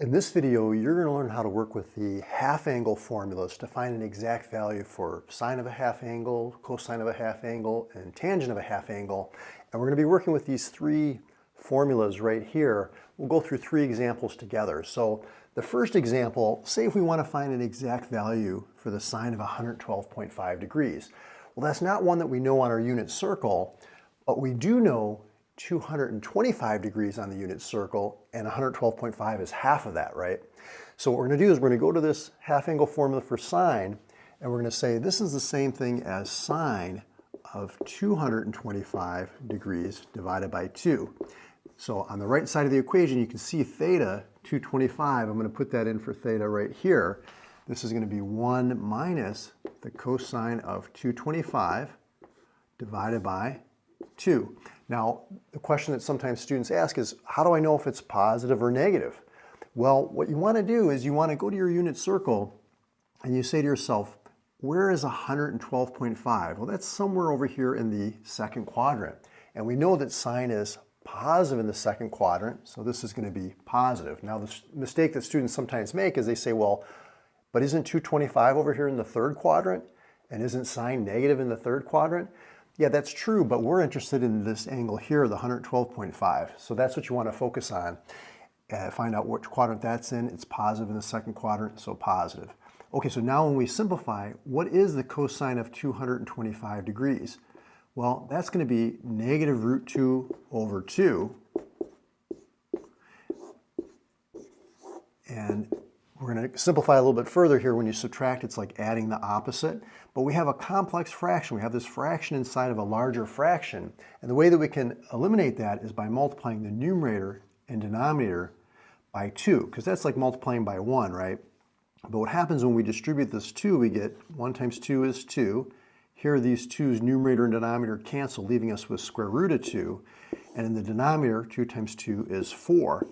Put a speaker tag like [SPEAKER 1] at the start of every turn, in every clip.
[SPEAKER 1] In this video, you're going to learn how to work with the half-angle formulas to find an exact value for sine of a half angle, cosine of a half angle, and tangent of a half angle. And we're going to be working with these three formulas right here. We'll go through three examples together. So the first example, say if we want to find an exact value for the sine of 112.5 degrees. Well, that's not one that we know on our unit circle, but we do know 225 degrees on the unit circle, and 112.5 is half of that, right? So what we're going to do is we're going to go to this half angle formula for sine, and we're going to say this is the same thing as sine of 225 degrees divided by 2. So on the right side of the equation, you can see theta, 225. I'm going to put that in for theta right here. This is going to be 1 minus the cosine of 225 divided by 2. Now, the question that sometimes students ask is, how do I know if it's positive or negative? Well, what you want to do is you want to go to your unit circle and you say to yourself, where is 112.5? Well, that's somewhere over here in the second quadrant. And we know that sine is positive in the second quadrant, so this is going to be positive. Now, the mistake that students sometimes make is they say, well, but isn't 225 over here in the third quadrant? And isn't sine negative in the third quadrant? Yeah, that's true, but we're interested in this angle here, the 112.5. So that's what you want to focus on. Find out which quadrant that's in. It's positive in the second quadrant, so positive. Okay, so now when we simplify, what is the cosine of 225 degrees? Well, that's going to be negative root 2 over 2. And we're going to simplify a little bit further here. When you subtract, it's like adding the opposite. But we have a complex fraction. We have this fraction inside of a larger fraction. And the way that we can eliminate that is by multiplying the numerator and denominator by 2, because that's like multiplying by 1, right? But what happens when we distribute this 2, we get 1 times 2 is 2. Here these 2's numerator and denominator cancel, leaving us with square root of 2. And in the denominator, 2 times 2 is 4.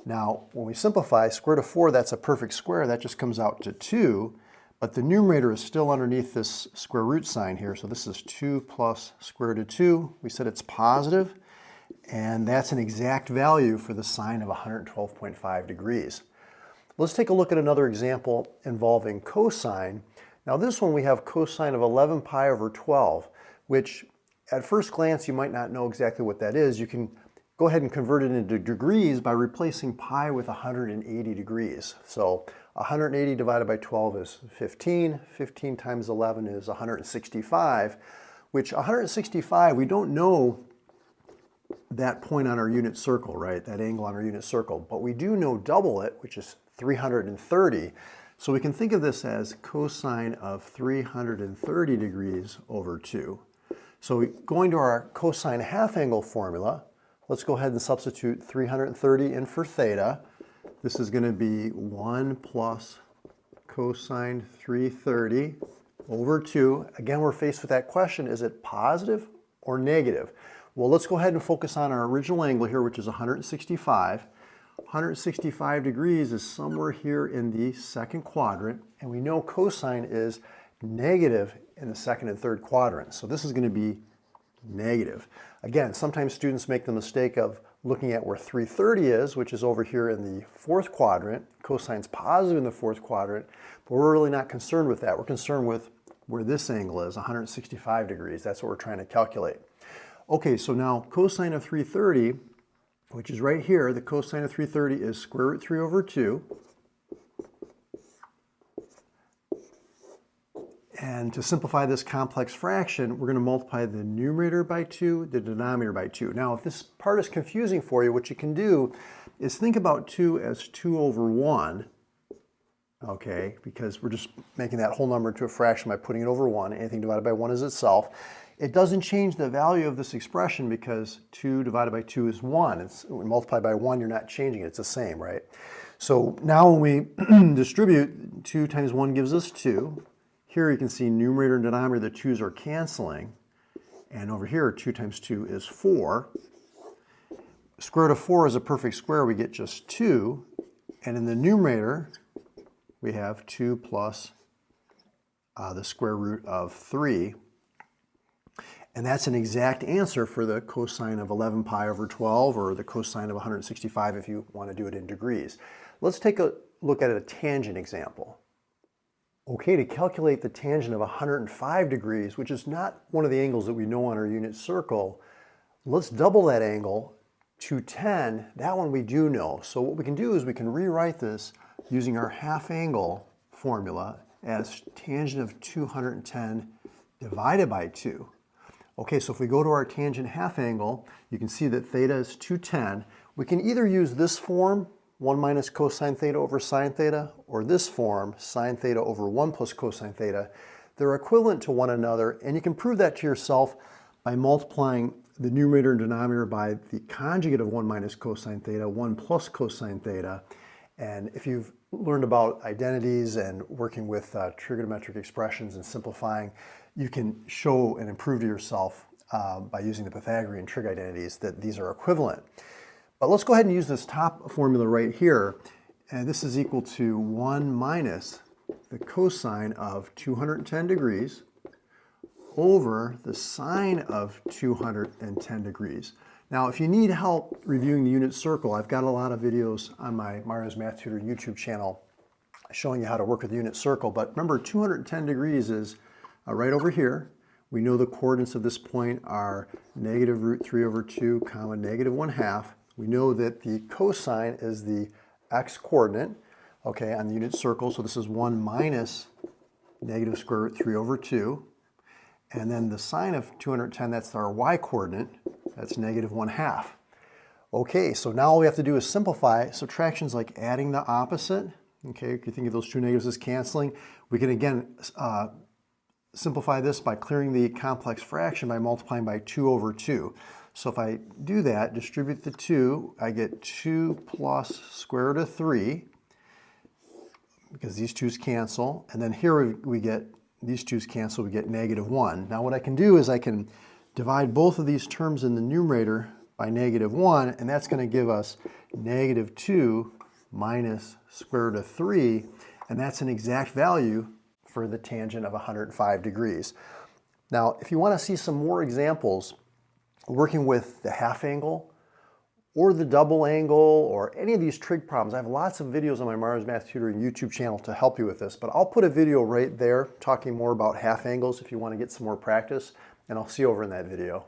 [SPEAKER 1] Now, when we simplify, square root of 4, that's a perfect square. That just comes out to 2. But the numerator is still underneath this square root sign here. So this is 2 plus square root of 2. We said it's positive. And that's an exact value for the sine of 112.5 degrees. Let's take a look at another example involving cosine. Now this one we have cosine of 11 pi over 12, which at first glance you might not know exactly what that is. You can go ahead and convert it into degrees by replacing pi with 180 degrees. So 180 divided by 12 is 15. 15 times 11 is 165, which 165, we don't know that point on our unit circle, right? That angle on our unit circle. But we do know double it, which is 330. So we can think of this as cosine of 330 degrees over 2. So going to our cosine half angle formula, let's go ahead and substitute 330 in for theta. This is going to be 1 plus cosine 330 over 2. Again, we're faced with that question, is it positive or negative? Well, let's go ahead and focus on our original angle here, which is 165. 165 degrees is somewhere here in the second quadrant, and we know cosine is negative in the second and third quadrants. So this is going to be negative. Again, sometimes students make the mistake of looking at where 330 is, which is over here in the fourth quadrant. Cosine's positive in the fourth quadrant, but we're really not concerned with that. We're concerned with where this angle is, 165 degrees. That's what we're trying to calculate. Okay, so now cosine of 330, which is right here, the cosine of 330 is square root 3 over 2. And to simplify this complex fraction, we're going to multiply the numerator by 2, the denominator by 2. Now, if this part is confusing for you, what you can do is think about 2 as 2 over 1, okay, because we're just making that whole number into a fraction by putting it over 1. Anything divided by 1 is itself. It doesn't change the value of this expression because 2 divided by 2 is 1. We multiply by 1, you're not changing it. It's the same, right? So now when we distribute, 2 times 1 gives us 2. Here you can see numerator and denominator, the 2's are canceling. And over here, 2 times 2 is 4. Square root of 4 is a perfect square. We get just 2. And in the numerator, we have 2 plus the square root of 3. And that's an exact answer for the cosine of 11 pi over 12, or the cosine of 165 if you want to do it in degrees. Let's take a look at a tangent example. Okay, to calculate the tangent of 105 degrees, which is not one of the angles that we know on our unit circle, let's double that angle to 10. That one we do know. So what we can do is we can rewrite this using our half angle formula as tangent of 210 divided by 2. Okay, so if we go to our tangent half angle, you can see that theta is 210. We can either use this form, 1 minus cosine theta over sine theta, or this form, sine theta over 1 plus cosine theta. They're equivalent to one another, and you can prove that to yourself by multiplying the numerator and denominator by the conjugate of 1 minus cosine theta, 1 plus cosine theta. And if you've learned about identities and working with trigonometric expressions and simplifying, you can show and improve to yourself by using the Pythagorean trig identities that these are equivalent. But let's go ahead and use this top formula right here. And this is equal to 1 minus the cosine of 210 degrees over the sine of 210 degrees. Now, if you need help reviewing the unit circle, I've got a lot of videos on my Mario's Math Tutoring YouTube channel showing you how to work with the unit circle. But remember, 210 degrees is right over here. We know the coordinates of this point are negative root 3 over 2, comma, negative 1/2. We know that the cosine is the x coordinate, okay, on the unit circle. So this is 1 minus negative square root 3 over 2. And then the sine of 210, that's our y coordinate. That's negative 1/2. Okay, so now all we have to do is simplify. Subtraction's like adding the opposite. Okay, if you think of those two negatives as canceling, we can again simplify this by clearing the complex fraction by multiplying by 2 over 2. So if I do that, distribute the 2, I get 2 plus square root of 3, because these 2's cancel. And then here we get, these 2's cancel, we get negative 1. Now what I can do is I can divide both of these terms in the numerator by negative 1, and that's going to give us negative 2 minus square root of 3, and that's an exact value for the tangent of 105 degrees. Now, if you want to see some more examples working with the half angle or the double angle or any of these trig problems, I have lots of videos on my Mario's Math Tutoring YouTube channel to help you with this, but I'll put a video right there talking more about half angles if you want to get some more practice, and I'll see you over in that video.